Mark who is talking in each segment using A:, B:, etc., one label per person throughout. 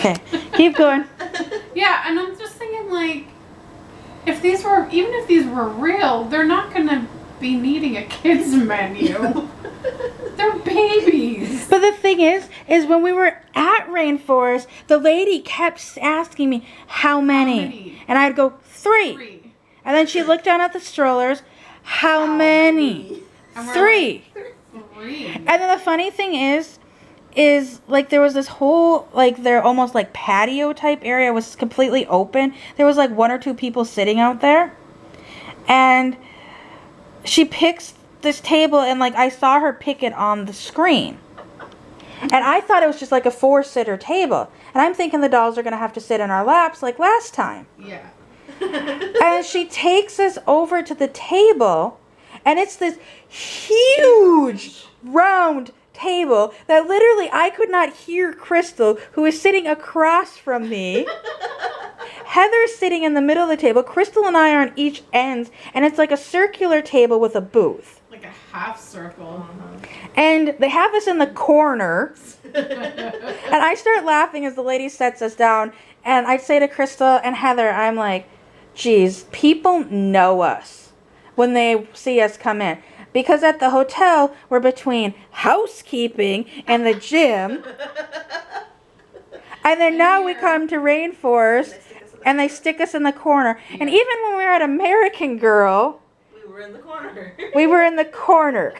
A: Okay, keep going.
B: Yeah, and I'm just thinking, like, even if these were real, they're not gonna be needing a kids menu. They're babies.
A: But the thing is when we were at Rainforest, the lady kept asking me how many? And I'd go 3. And then she looked down at the strollers. How many? 3.
B: Like, 3.
A: And then the funny thing is like there was this whole like they're almost like patio type area was completely open. There was like 1 or 2 people sitting out there. And she picks this table and like I saw her pick it on the screen. And I thought it was just like a 4-sitter table. And I'm thinking the dolls are going to have to sit in our laps like last time.
B: Yeah.
A: And she takes us over to the table, and it's this huge round table that literally I could not hear Crystal, who is sitting across from me. Heather's sitting in the middle of the table. Crystal and I are on each ends, and it's like a circular table with a booth.
B: Like a half circle.
A: And they have us in the corner. And I start laughing as the lady sets us down. And I say to Crystal and Heather, I'm like, geez, people know us when they see us come in. Because at the hotel, we're between housekeeping and the gym. And then now we come to Rainforest, and they stick us in the corner. And even when we were at American Girl,
C: we were in the corner.
A: We were in the corner.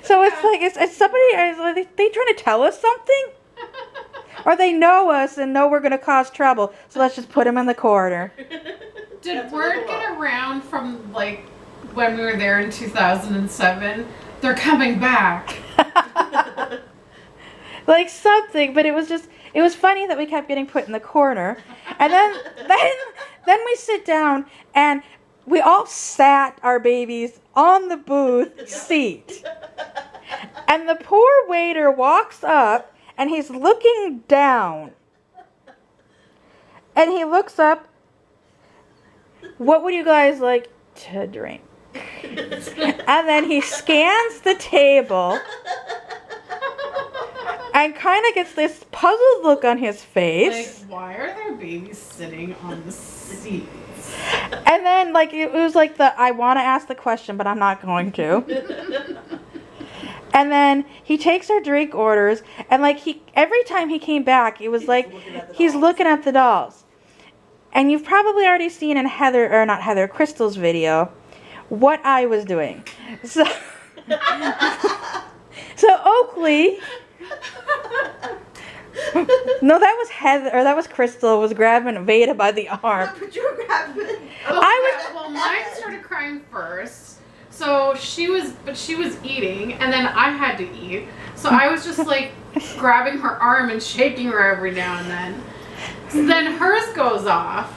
A: So it's like, it's somebody, are they trying to tell us something? Or they know us and know we're going to cause trouble. So let's just put them in the corner.
B: Did word get around from, like, when we were there in 2007? They're coming back.
A: Like something, but it was funny that we kept getting put in the corner. And then we sit down and we all sat our babies on the booth seat. And the poor waiter walks up and he's looking down. And he looks up, what would you guys like to drink? And then he scans the table and kind of gets this puzzled look on his face.
B: Like, why are there babies sitting on the seats?
A: And then, like, it was like I want to ask the question, but I'm not going to. And then he takes our drink orders, and like every time he came back, it was like he's looking at the dolls. And you've probably already seen in Crystal's video what I was doing. So Oakley. No, that was Heather, or that was Crystal, was grabbing Veda by the arm.
C: But you were grabbing.
B: Well, mine started crying first. So she was eating, and then I had to eat. So I was just like grabbing her arm and shaking her every now and then. So then hers goes off,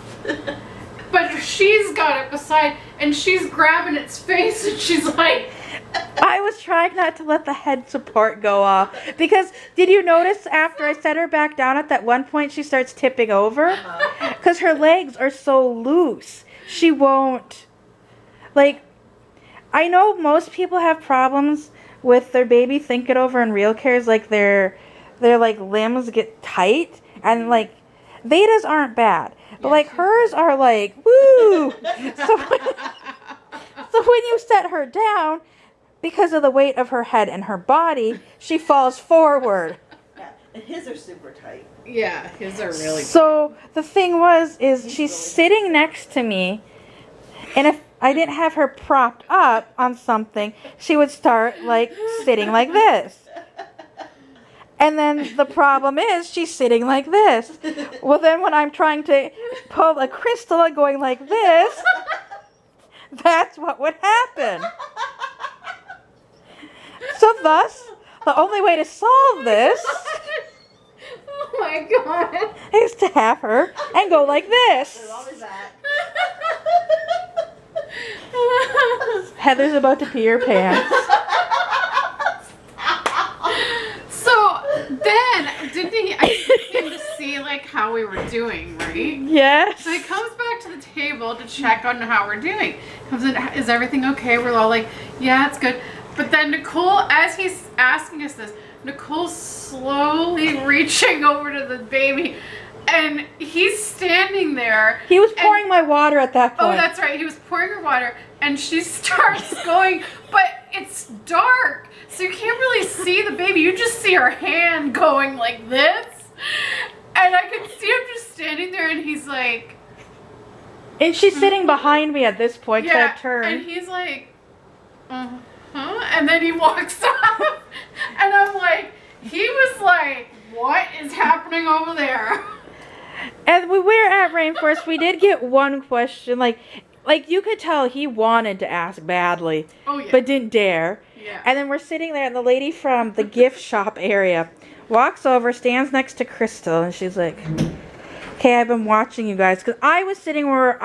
B: but she's got it beside, and she's grabbing its face, and she's like.
A: I was trying not to let the head support go off. Because did you notice after I set her back down at that one point she starts tipping over? Because her legs are so loose. She won't. Like, I know most people have problems with their baby think it over in RealCares. Like their like limbs get tight. And like, Veda's aren't bad. But like hers are like, woo! So when you set her down, because of the weight of her head and her body, she falls forward.
C: Yeah, and his are super tight.
B: Yeah, his are really.
A: So the thing is she's sitting next to me, and if I didn't have her propped up on something, she would start like sitting like this. And then the problem is she's sitting like this. Well, then when I'm trying to pull a Crystal and going like this, that's what would happen. So thus, the only way to solve this
B: Oh my god.
A: is to have her and go like this.
C: There's always that.
A: Heather's about to pee her pants.
B: So then, I came to see like how we were doing, right?
A: Yes.
B: So he comes back to the table to check on how we're doing. Comes in, is everything okay? We're all like, yeah, it's good. But then Nicole, as he's asking us this, Nicole's slowly reaching over to the baby, and he's standing there.
A: He was pouring my water at that point.
B: Oh, that's right. He was pouring her water, and she starts going, but it's dark, so you can't really see the baby. You just see her hand going like this, and I can see him just standing there, and he's like...
A: And she's sitting behind me at this point, so I
B: Yeah,
A: turned.
B: and he's like, and then he walks off, and I'm like, he was like, what is happening over there?
A: And we were at Rainforest, we did get one question, like you could tell he wanted to ask badly,
B: Oh, yeah.
A: but didn't dare.
B: Yeah.
A: And then we're sitting there, and the lady from the gift shop area walks over, stands next to Crystal, and she's like, okay, I've been watching you guys, because I was sitting where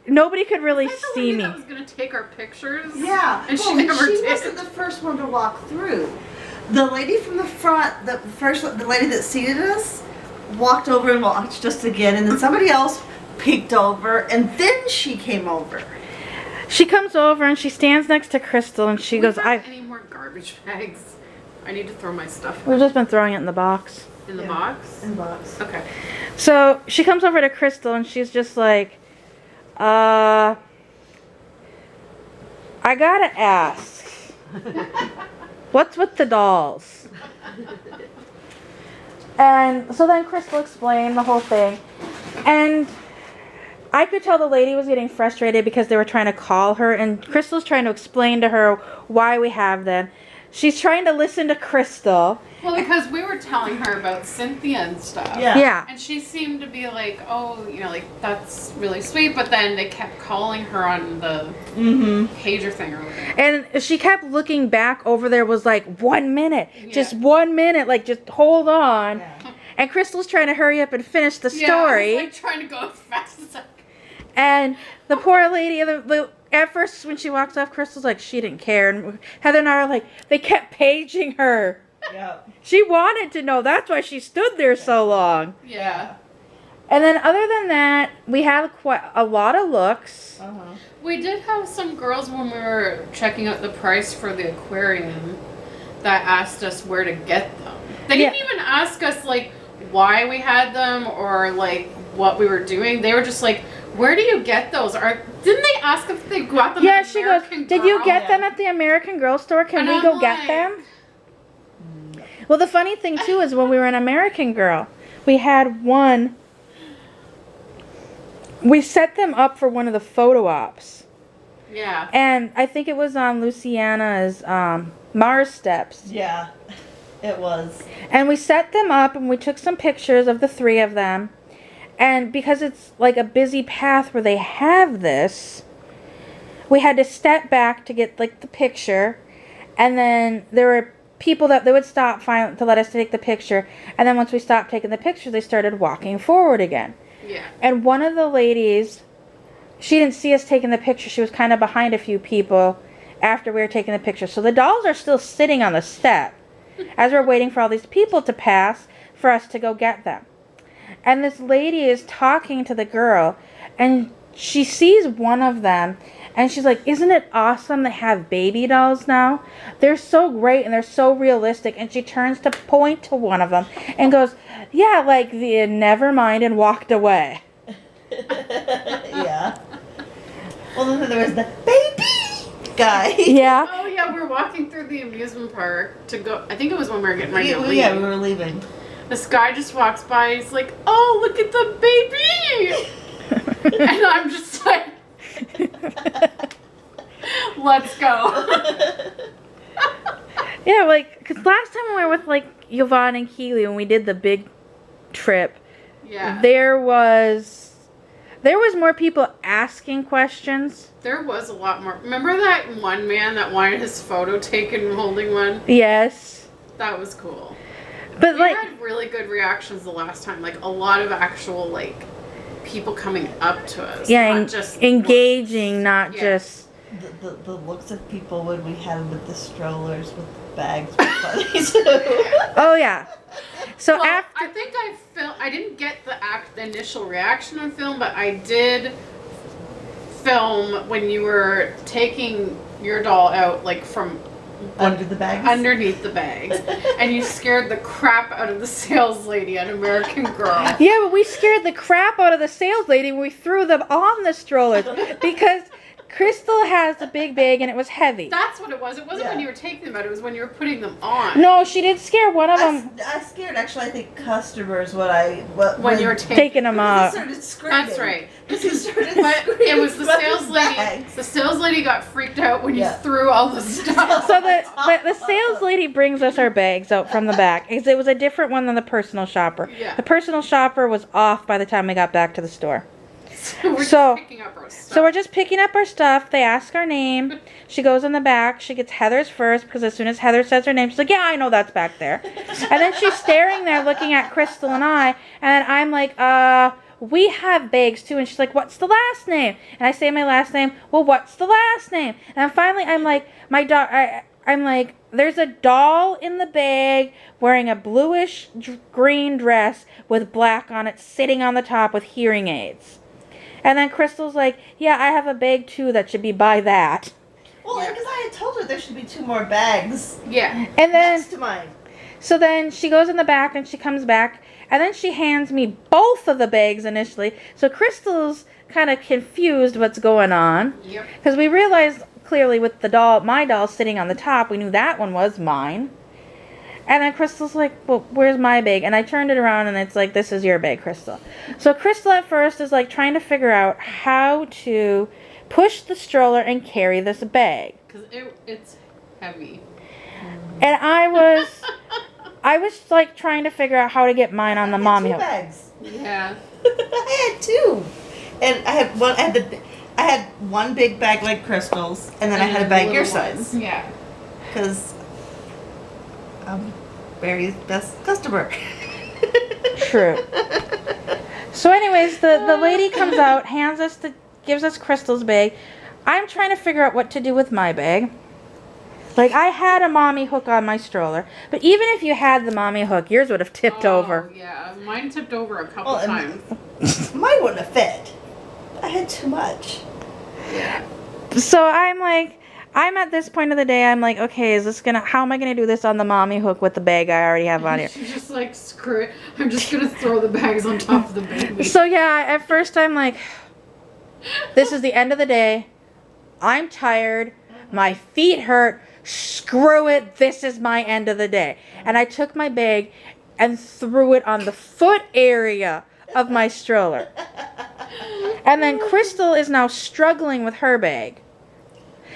A: nobody could really
B: Is that the
A: see
B: lady
A: me.
B: that was going to take our pictures?
C: Yeah.
B: And
C: well,
B: she never did.
C: wasn't the first one to walk through. The lady from the front, the lady that seated us, walked over and watched us again, and then somebody else peeked over, and then she came over.
A: She comes over, and she stands next to Crystal, and she goes,
B: Any more garbage bags? I need to throw my stuff
A: We've just been throwing it in the box.
B: in the box.
C: In the box.
B: Okay.
A: So she comes over to Crystal, and she's just like, I gotta ask, what's with the dolls? And so then Crystal explained the whole thing, and I could tell the lady was getting frustrated because they were trying to call her, and Crystal's trying to explain to her why we have them. She's trying to listen to Crystal.
B: Well, because we were telling her about Cynthia and stuff.
C: Yeah.
A: Yeah.
B: And she seemed to be like, oh, like, that's really sweet. But then they kept calling her on the pager thing or whatever.
A: And she kept looking back over there, was like, 1 minute.
B: Yeah.
A: Just 1 minute. Like, just hold on.
C: Yeah.
A: And Crystal's trying to hurry up and finish the
B: Yeah,
A: story.
B: I was, like, trying to go as fast as I could.
A: And the poor lady, at first when she walks off, Crystal's like, she didn't care. And Heather and I are like, they kept paging her.
C: Yeah.
A: She wanted to know. That's why she stood there so long.
B: Yeah.
A: And then other than that, we had quite a lot of looks.
C: Uh-huh.
B: We did have some girls when we were checking out the price for the aquarium that asked us where to get them. They didn't even ask us, like, why we had them or, like, what we were doing. They were just like, where do you get those? Or didn't they ask if they got them
A: Yeah,
B: at
A: she goes,
B: American
A: did you
B: Girl?
A: get them at the American Girl store? Can
B: And
A: we
B: I'm
A: go get
B: like-
A: them? Well, the funny thing, too, is when we were in American Girl, we had one. We set them up for one of the photo ops.
B: Yeah.
A: And I think it was on Luciana's Mars Steps.
C: Yeah. It was.
A: And we set them up, and we took some pictures of the three of them. And because it's like a busy path where they have this, we had to step back to get like the picture. And then there were people that they would stop to let us take the picture. And then once we stopped taking the picture, they started walking forward again.
B: Yeah.
A: And one of the ladies, she didn't see us taking the picture. She was kind of behind a few people after we were taking the picture. So the dolls are still sitting on the step as we're waiting for all these people to pass for us to go get them. And this lady is talking to the girl, and she sees one of them, and she's like, isn't it awesome they have baby dolls now? They're so great, and they're so realistic. And she turns to point to one of them and goes, yeah, like the never mind, and walked away.
C: Yeah. Well, then there was the baby guy.
A: Yeah.
B: Oh, yeah, we're walking through the amusement park to go. I think it was when we were getting ready to leave.
C: Yeah, we were leaving.
B: This guy just walks by and he's like, oh, look at the baby! And I'm just like, let's go.
A: Yeah, like, because last time we were with, like, Yvonne and Keely when we did the big trip,
B: Yeah.
A: there was more people asking questions.
B: There was a lot more. Remember that one man that wanted his photo taken holding one?
A: Yes.
B: That was cool.
A: But,
B: We
A: like,
B: had really good reactions the last time. Like, a lot of actual, like, people coming up to us.
A: yeah,
B: not just
A: engaging, not
B: Yeah.
A: just...
C: The looks of people when we had with the strollers with the bags were funny too.
A: Oh, yeah. So
B: Well,
A: after...
B: I think I didn't get the initial reaction on film, but I did film when you were taking your doll out, like, from
C: Under the bags?
B: Underneath the bags. And you scared the crap out of the sales lady at American Girl.
A: Yeah, but we scared the crap out of the sales lady when we threw them on the strollers because Crystal has a big bag and it was heavy.
B: That's what it was. It wasn't when you were taking them out. It was when you were putting them on.
A: No, she did scare one of them.
C: I scared, actually, I think, customers when
B: you were
A: taking them out.
C: He started screaming.
B: That's right.
C: Because he started
B: But
C: screaming
B: it was the
C: about
B: sales
C: his
B: lady.
C: bags.
B: The sales lady got freaked out when you threw all the stuff.
A: So the sales lady brings us our bags out from the back. Because it was a different one than the personal shopper.
B: Yeah.
A: The personal shopper was off by the time we got back to the store.
B: So we're just picking up our stuff.
A: So we're just picking up our stuff. They ask our name. She goes in the back. She gets Heather's first because as soon as Heather says her name, she's like, yeah, I know that's back there. And then she's staring there looking at Crystal and I. And I'm like, we have bags too. And she's like, what's the last name? And I say my last name. Well, what's the last name? And then finally I'm like, I'm like, there's a doll in the bag wearing a bluish green dress with black on it sitting on the top with hearing aids. And then Crystal's like, yeah, I have a bag too that should be by that.
C: Well, because I had told her there should be 2 more bags.
B: Yeah.
A: And then,
C: next to mine.
A: so then she goes in the back and she comes back. And then she hands me both of the bags initially. So Crystal's kind of confused what's going on.
B: Yep.
A: Because we realized clearly with the doll, my doll sitting on the top, we knew that one was mine. And then Crystal's like, well, where's my bag? And I turned it around and it's like, this is your bag, Crystal. So Crystal at first is like trying to figure out how to push the stroller and carry this bag.
B: Because it's heavy.
A: And I was like trying to figure out how to get mine on the mommy hook.
C: Bags.
B: Yeah.
C: I had 2. And I had one, I had one big bag like Crystal's, and then I had a bag your size.
B: Yeah.
C: Because I'm Barry's best customer.
A: True. So anyways, the lady comes out, gives us Crystal's bag. I'm trying to figure out what to do with my bag. Like, I had a mommy hook on my stroller, but even if you had the mommy hook, yours would have tipped over.
B: Yeah, mine tipped over a couple times.
C: Mine wouldn't have fit. I had too much.
B: Yeah.
A: So I'm at this point of the day, I'm like, okay, how am I gonna do this on the mommy hook with the bag I already have on here?
B: She's just like, screw it. I'm just gonna throw the bags on top of the baby.
A: So yeah, at first I'm like, this is the end of the day. I'm tired. My feet hurt. Screw it. This is my end of the day. And I took my bag and threw it on the foot area of my stroller. And then Crystal is now struggling with her bag.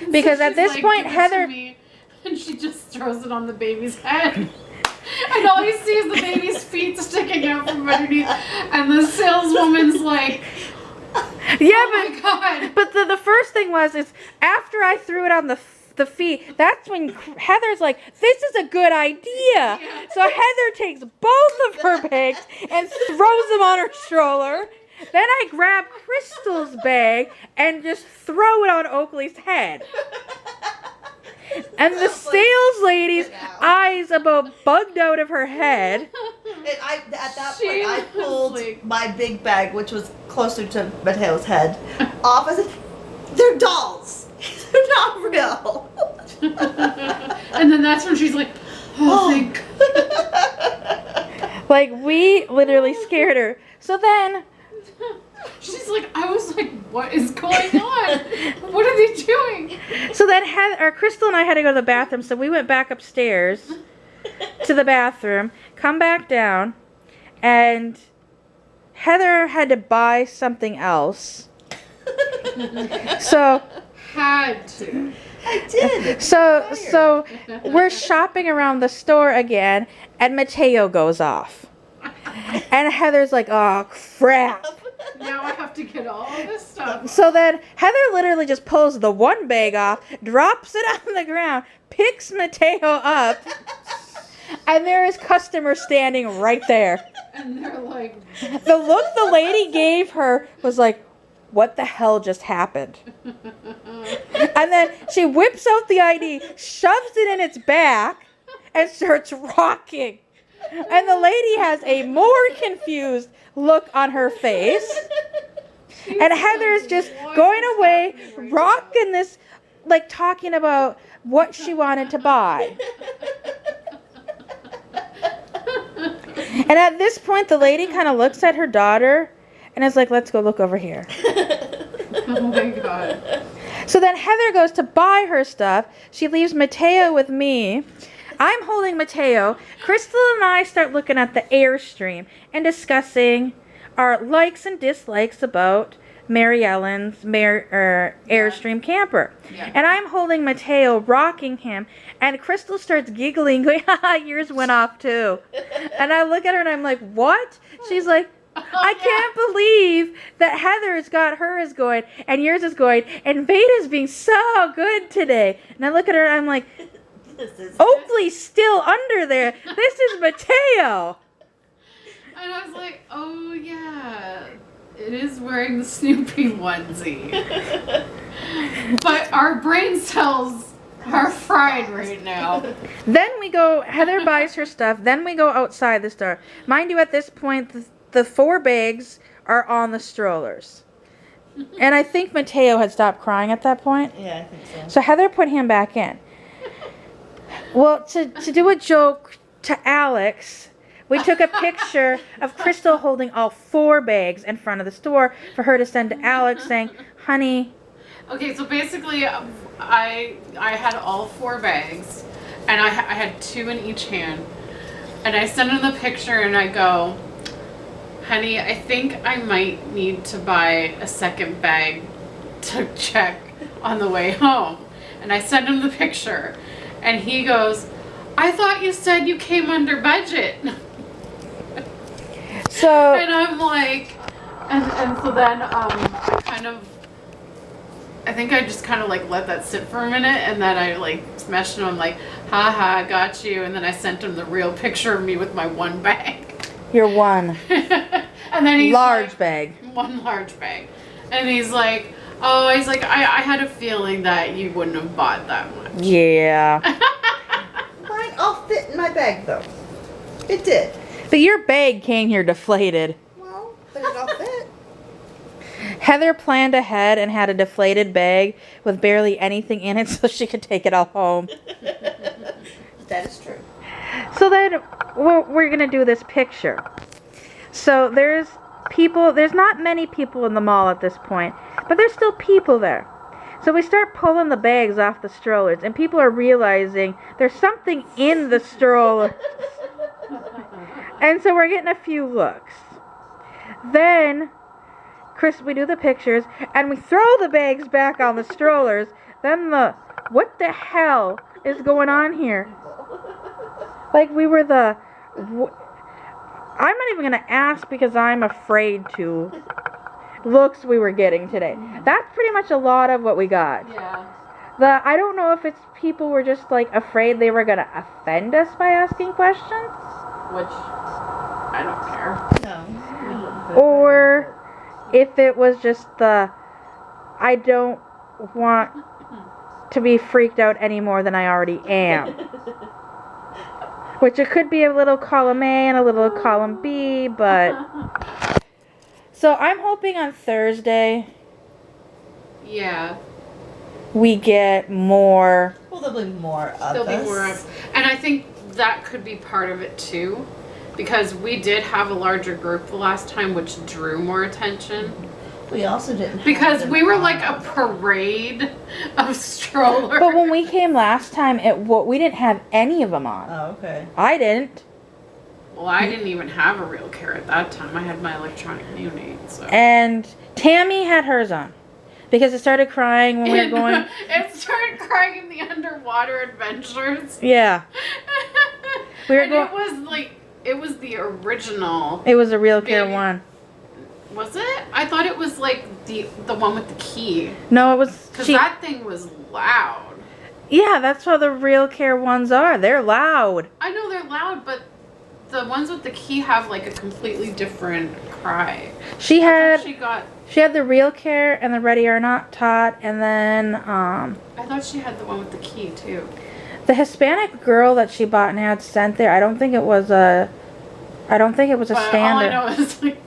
A: Because at this point, Heather...
B: And she just throws it on the baby's head. And all you see is the baby's feet sticking out from underneath. And the saleswoman's like...
A: Yeah,
B: oh my God.
A: But the first thing is after I threw it on the feet, that's when Heather's like, this is a good idea.
B: Yeah.
A: So Heather takes both of her bags and throws them on her stroller. Then I grab Crystal's bag and just throw it on Oakley's head. And the sales lady's eyes about bugged out of her head.
C: And at that point, I pulled my big bag, which was closer to Mateo's head, off. I said, they're dolls. They're not real.
B: And then that's when she's like, oh, thank God.
A: Like, we literally scared her. So then...
B: She's like, I was like, what is going on? What are they doing?
A: So then Crystal and I had to go to the bathroom, so we went back upstairs to the bathroom, come back down, and Heather had to buy something else. So
C: Had to. I did.
A: So we're shopping around the store again, and Mateo goes off. And Heather's like, oh, crap.
B: Now I have to get all this stuff.
A: So then Heather literally just pulls the one bag off, drops it on the ground, picks Mateo up, and there is customers standing right there.
B: And they're like...
A: The look the lady gave her was like, what the hell just happened? And then she whips out the ID, shoves it in its back, and starts rocking. And the lady has a more confused look on her face. And Heather's just going away, rocking this like talking about what she wanted to buy. And at this point, the lady kind of looks at her daughter and is like, let's go look over here.
B: Oh my god.
A: So then Heather goes to buy her stuff. She leaves Mateo with me. I'm holding Mateo. Crystal and I start looking at the Airstream and discussing our likes and dislikes about Mary Ellen's Airstream camper.
B: Yeah.
A: And I'm holding Mateo, rocking him, and Crystal starts giggling, going, haha, yours went off too. And I look at her and I'm like, what? She's like, I can't believe that Heather's got hers going and yours is going, and Veda's being so good today. And I look at her and I'm like, Oakley's still under there. This is Mateo.
B: And I was like, oh yeah, it is wearing the Snoopy onesie. But our brain cells are fried right now.
A: Then we go, Heather buys her stuff, then we go outside the store. Mind you, at this point, the 4 bags are on the strollers. And I think Mateo had stopped crying at that point.
C: Yeah, I think so.
A: So Heather put him back in. Well, to do a joke to Alex, we took a picture of Crystal holding all 4 bags in front of the store for her to send to Alex saying, honey.
B: Okay, so basically, I had all 4 bags, and I had 2 in each hand. And I sent him the picture, and I go, honey, I think I might need to buy a second bag to check on the way home. And I sent him the picture, and he goes, I thought you said you came under budget.
A: So,
B: and I'm like, and so then I think I just kind of like let that sit for a minute, and then I like smashed him. I'm like, haha, I got you. And then I sent him the real picture of me with my 1 bag.
A: you're one.
B: And then he's
A: large
B: like,
A: bag.
B: 1 large bag. And he's like, oh, he's like, I had a feeling that you wouldn't have bought that much.
A: Yeah.
C: Mine all fit in my bag, though. It did.
A: But your bag came here deflated.
C: Well, but it all fit.
A: Heather planned ahead and had a deflated bag with barely anything in it so she could take it all home.
C: That is true.
A: So then we're going to do this picture. So there's not many people in the mall at this point, but there's still people there. So we start pulling the bags off the strollers, and people are realizing there's something in the stroller. And so we're getting a few looks. Then we do the pictures, and we throw the bags back on the strollers. Then what the hell is going on here? Like we were I'm not even going to ask because I'm afraid to. Looks we were getting today. That's pretty much a lot of what we got.
B: Yeah.
A: I don't know if it's people were just like afraid they were going to offend us by asking questions.
B: Which, I don't care.
C: No.
A: Or if it was just I don't want to be freaked out any more than I already am. Which it could be a little column A and a little column B, but... So I'm hoping on Thursday
B: Yeah.
A: we get more...
C: Well, there'll be more of
B: There'll
C: us.
B: be more of, and I think that could be part of it too, because we did have a larger group the last time, which drew more attention.
C: We also didn't.
B: Because
C: have
B: we
C: them
B: were
C: on.
B: like a parade of strollers.
A: But when we came last time, we didn't have any of them on.
C: Oh, okay.
A: I didn't.
B: Well, I didn't even have a RealCare at that time. I had my electronic neonate. So.
A: And Tammy had hers on. Because it started crying when we were going...
B: It started crying in the underwater adventures.
A: Yeah. We were
B: and
A: going...
B: it was like, it was the original.
A: It was a RealCare
B: Baby.
A: one.
B: Was it? I thought it was like the one with the key.
A: No, it was...
B: Because that thing was loud.
A: Yeah, that's how the RealCare ones are. They're loud.
B: I know they're loud, but the ones with the key have like a completely different cry.
A: She had
B: She got.
A: the RealCare and the Ready or Not Tot, and then
B: I thought she had the one with the key too.
A: the Hispanic girl that she bought and had sent there. I don't think it was a
B: But
A: standard.
B: all I know is like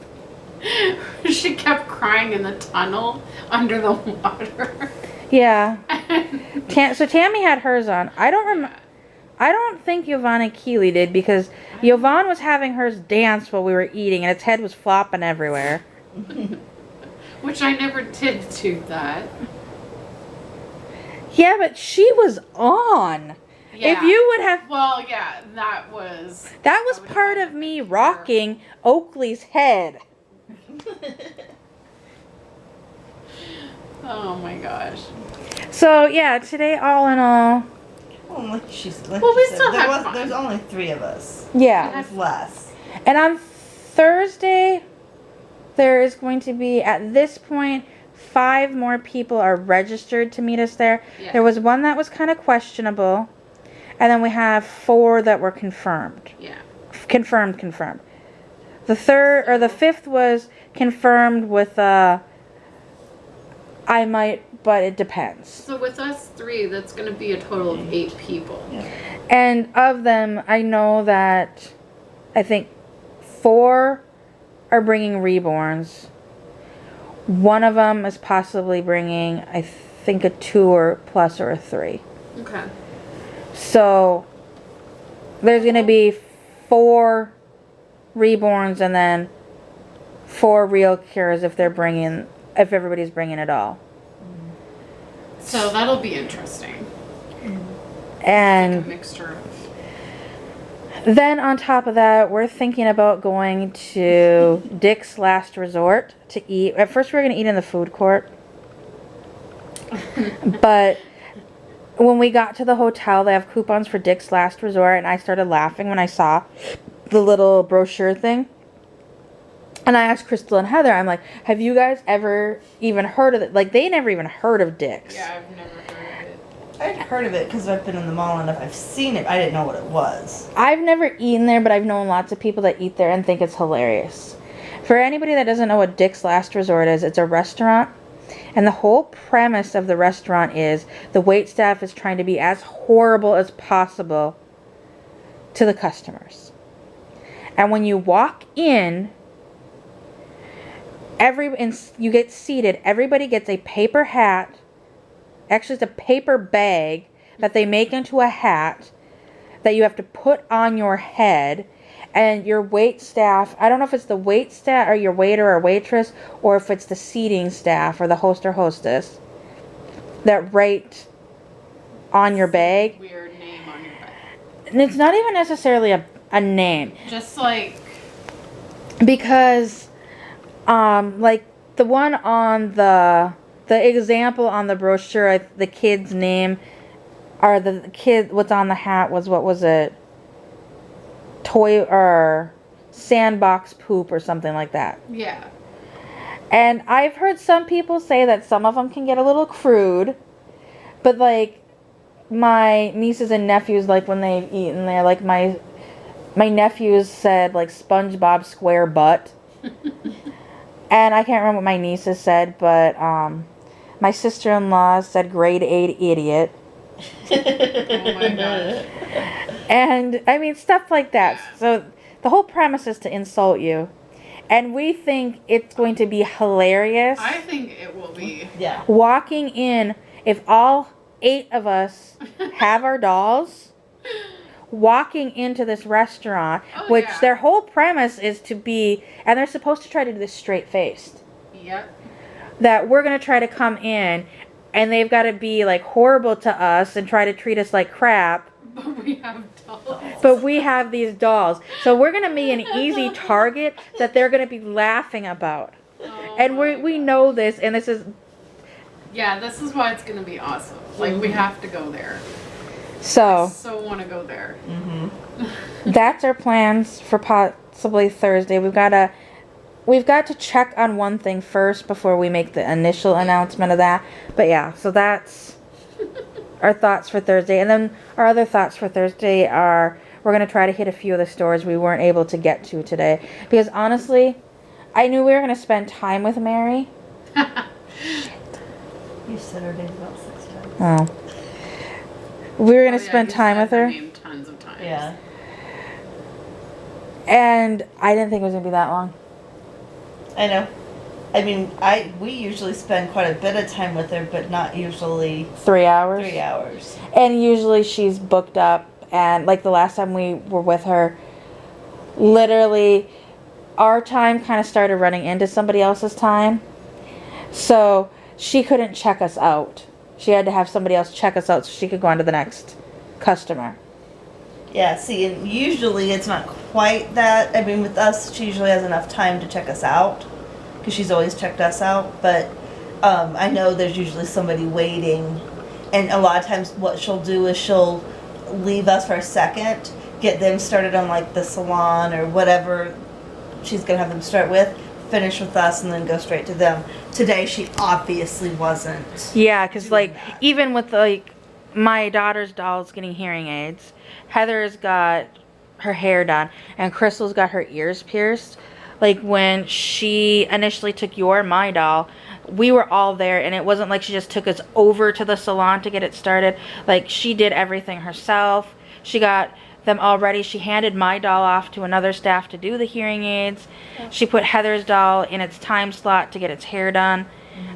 B: she kept crying in the tunnel under the water.
A: Yeah.
B: And
A: So Tammy had hers on. I don't think Yvonne and Keely did because Yvonne was having hers dance while we were eating and its head was flopping everywhere.
B: Which I never did do that.
A: Yeah, but she was on.
B: Yeah.
A: If you would have...
B: Well, yeah, that was
A: part of me rocking Oakley's head.
B: Oh my gosh.
A: So, yeah, today, all in all...
C: Well, like
B: we
C: she
B: still
C: said,
B: had fun.
C: there's only 3 of us.
A: Yeah.
C: There's less.
A: And on Thursday, there is going to be, at this point, 5 more people are registered to meet us there.
B: Yeah.
A: There was one that was kind of questionable. And then we have 4 that were confirmed.
B: Yeah.
A: Confirmed. The 5th was confirmed with I might, but it depends.
B: So with us 3, that's going to be a total of 8 people.
C: Yeah.
A: And of them, I know that I think 4 are bringing reborns. One of them is possibly bringing, I think, a 2 or plus or a 3.
B: Okay.
A: So there's going to be 4 reborns and then 4 RealCares if everybody's bringing it all.
B: So that'll be interesting.
A: And
B: Like a mixture of...
A: then on top of that, we're thinking about going to Dick's Last Resort to eat. At first we were going to eat in the food court. But when we got to the hotel, they have coupons for Dick's Last Resort, and I started laughing when I saw the little brochure thing. And I asked Crystal and Heather, I'm like, have you guys ever even heard of it? Like, they never even heard of Dick's.
B: Yeah, I've never heard of it.
C: I'd heard of it because I've been in the mall enough. I've seen it. I didn't know what it was.
A: I've never eaten there, but I've known lots of people that eat there and think it's hilarious. For anybody that doesn't know what Dick's Last Resort is, it's a restaurant. And the whole premise of the restaurant is the waitstaff is trying to be as horrible as possible to the customers. And when you walk in, you get seated, everybody gets a paper hat. Actually, it's a paper bag that they make into a hat that you have to put on your head. And your wait staff, I don't know if it's the wait staff or your waiter or waitress, or if it's the seating staff or the host or hostess that write on your bag.
B: Weird name on your bag.
A: And it's not even necessarily a name.
B: Just like...
A: Because, like, the one on the example on the brochure, the kid's name, or the kid, what's on the hat was, what was it? Toy or sandbox poop or something like that.
B: Yeah.
A: And I've heard some people say that some of them can get a little crude, but like my nieces and nephews, like when they've eaten there, like my nephews said like SpongeBob square butt. And I can't remember what my nieces said, but my sister-in-law said grade 8 idiot.
B: Oh my gosh.
A: And, I mean, stuff like that. So, the whole premise is to insult you. And we think it's going to be hilarious.
B: I think it will be.
C: Yeah.
A: Walking in, if all 8 of us have our dolls, walking into this restaurant, which
B: yeah.
A: their whole premise is to be, and they're supposed to try to do this straight-faced.
B: Yep.
A: That we're going to try to come in, and they've got to be, like, horrible to us and try to treat us like crap.
B: But we have dolls.
A: But we have these dolls. So we're going to be an easy target that they're going to be laughing about.
B: Oh
A: And
B: my
A: we
B: God.
A: know this, and this is...
B: Yeah, this is why it's going to be awesome. Like, we have to go there. I
A: So,
B: so want to go there.
A: that's our plans for possibly Thursday. We've got to check on one thing first before we make the initial announcement of that. But yeah, so that's our thoughts for Thursday. And then our other thoughts for Thursday are we're going to try to hit a few of the stores we weren't able to get to today. Because honestly, I knew we were going to spend time with Mary.
C: You said her name about 6 times.
A: Oh. We were going to spend time with her.
B: Name tons of times.
C: Yeah.
A: And I didn't think it was going to be that long.
C: I know. I mean, we usually spend quite a bit of time with her, but not usually
A: 3 hours.
C: 3 hours.
A: And usually she's booked up, and like the last time we were with her, literally our time kind of started running into somebody else's time. So she couldn't check us out. She had to have somebody else check us out so she could go on to the next customer.
C: Yeah, see, and usually it's not quite that. I mean, with us, she usually has enough time to check us out, because she's always checked us out. But I know there's usually somebody waiting, and a lot of times what she'll do is she'll leave us for a second, get them started on like the salon or whatever she's gonna have them start with, finish with us, and then go straight to them. Today she obviously wasn't.
A: Yeah, because like even with like my daughter's dolls getting hearing aids, Heather's got her hair done, and Crystal's got her ears pierced. Like when she initially took my doll, we were all there, and it wasn't like she just took us over to the salon to get it started. Like she did everything herself. She got them all ready. She handed my doll off to another staff to do the hearing aids. She put Heather's doll in its time slot to get its hair done.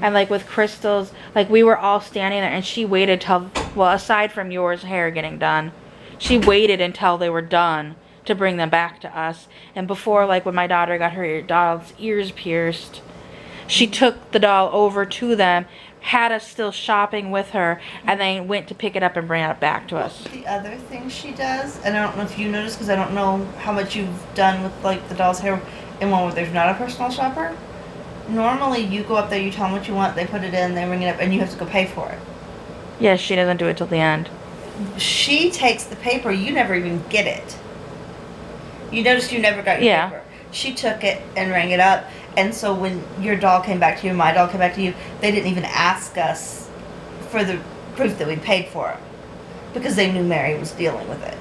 A: And like with Crystal's, like we were all standing there, and she waited till, well, aside from yours hair getting done, she waited until they were done to bring them back to us. And before, like when my daughter got her doll's ears pierced, she took the doll over to them, had us still shopping with her, and then went to pick it up and bring it back to us.
C: The other thing she does, and I don't know if you noticed, because I don't know how much you've done with like the doll's hair in one where there's not a personal shopper. Normally you go up there, you tell them what you want, they put it in, they ring it up, and you have to go pay for it.
A: Yeah, she doesn't do it till the end.
C: She takes the paper, you never even get it. You noticed you never got your paper. She took it and rang it up, and so when your doll came back to you, my doll came back to you, they didn't even ask us for the proof that we paid for it, because they knew Mary was dealing with it.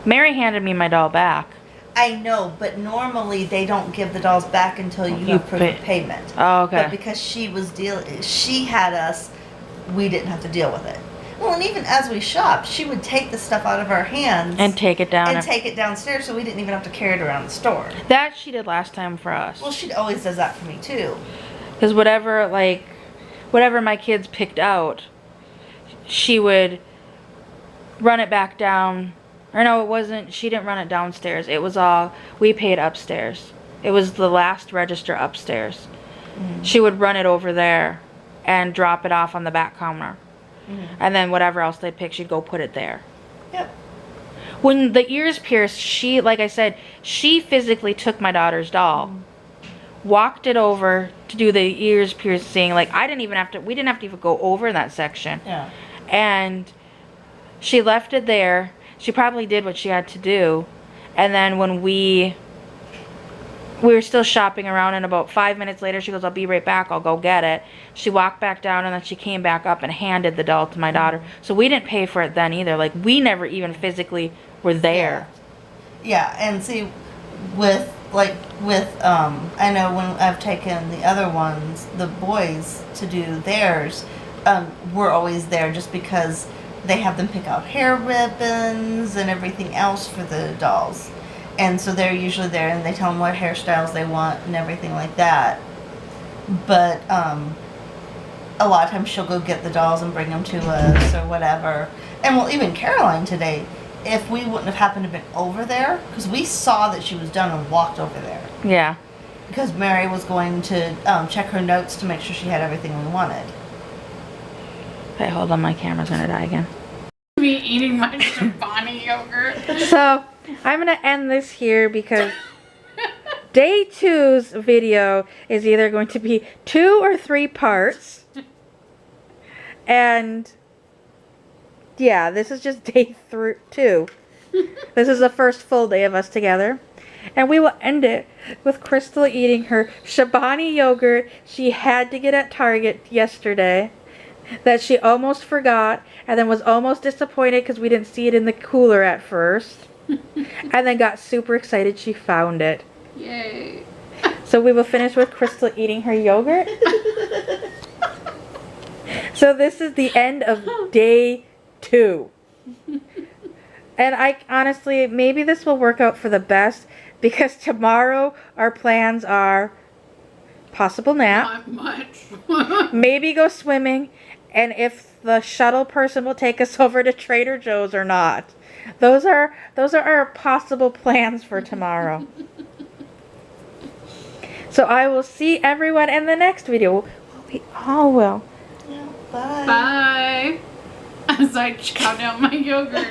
A: Mary handed me my doll back.
C: I know, but normally they don't give the dolls back until you have proof of payment.
A: Oh, okay.
C: But because she had us, we didn't have to deal with it. Well, and even as we shopped, she would take the stuff out of our hands
A: and take it down
C: and take it downstairs, so we didn't even have to carry it around the store.
A: That she did last time for us.
C: Well, she always does that for me too.
A: Because whatever my kids picked out, she would run it back down. Or no, it wasn't. She didn't run it downstairs. It was all, we paid upstairs. It was the last register upstairs. Mm-hmm. She would run it over there and drop it off on the back counter. Mm-hmm. And then whatever else they picked, she'd go put it there.
C: Yep.
A: When the ears pierced, she, like I said, she physically took my daughter's doll, walked it over to do the ears piercing. Like we didn't have to even go over that section.
C: Yeah.
A: And she left it there. She probably did what she had to do. And then when we were still shopping around, and about 5 minutes later, she goes, "I'll be right back. I'll go get it." She walked back down, and then she came back up and handed the doll to my daughter. So we didn't pay for it then either. Like, we never even physically were there.
C: Yeah, and see, with I know when I've taken the other ones, the boys, to do theirs, we're always there just because they have them pick out hair ribbons and everything else for the dolls. And so they're usually there, and they tell them what hairstyles they want and everything like that. But a lot of times she'll go get the dolls and bring them to us or whatever. And well, even Caroline today, if we wouldn't have happened to have been over there, because we saw that she was done and walked over there.
A: Yeah.
C: Because Mary was going to check her notes to make sure she had everything we wanted.
A: Okay, hold on, my camera's gonna die again.
B: Me eating my Chobani yogurt.
A: So, I'm gonna end this here because day 2's video is either going to be 2 or 3 parts. And yeah, this is just day 2. This is the first full day of us together. And we will end it with Crystal eating her Chobani yogurt she had to get at Target yesterday, that she almost forgot, and then was almost disappointed because we didn't see it in the cooler at first. And then got super excited she found it.
B: Yay.
A: So we will finish with Crystal eating her yogurt. So this is the end of day 2. And I honestly, maybe this will work out for the best, because tomorrow our plans are possible nap,
B: Not much.
A: maybe go swimming, and if the shuttle person will take us over to Trader Joe's or not. Those are our possible plans for tomorrow. So I will see everyone in the next video. We all will.
C: Yeah, bye.
B: Bye. As I chow down my yogurt.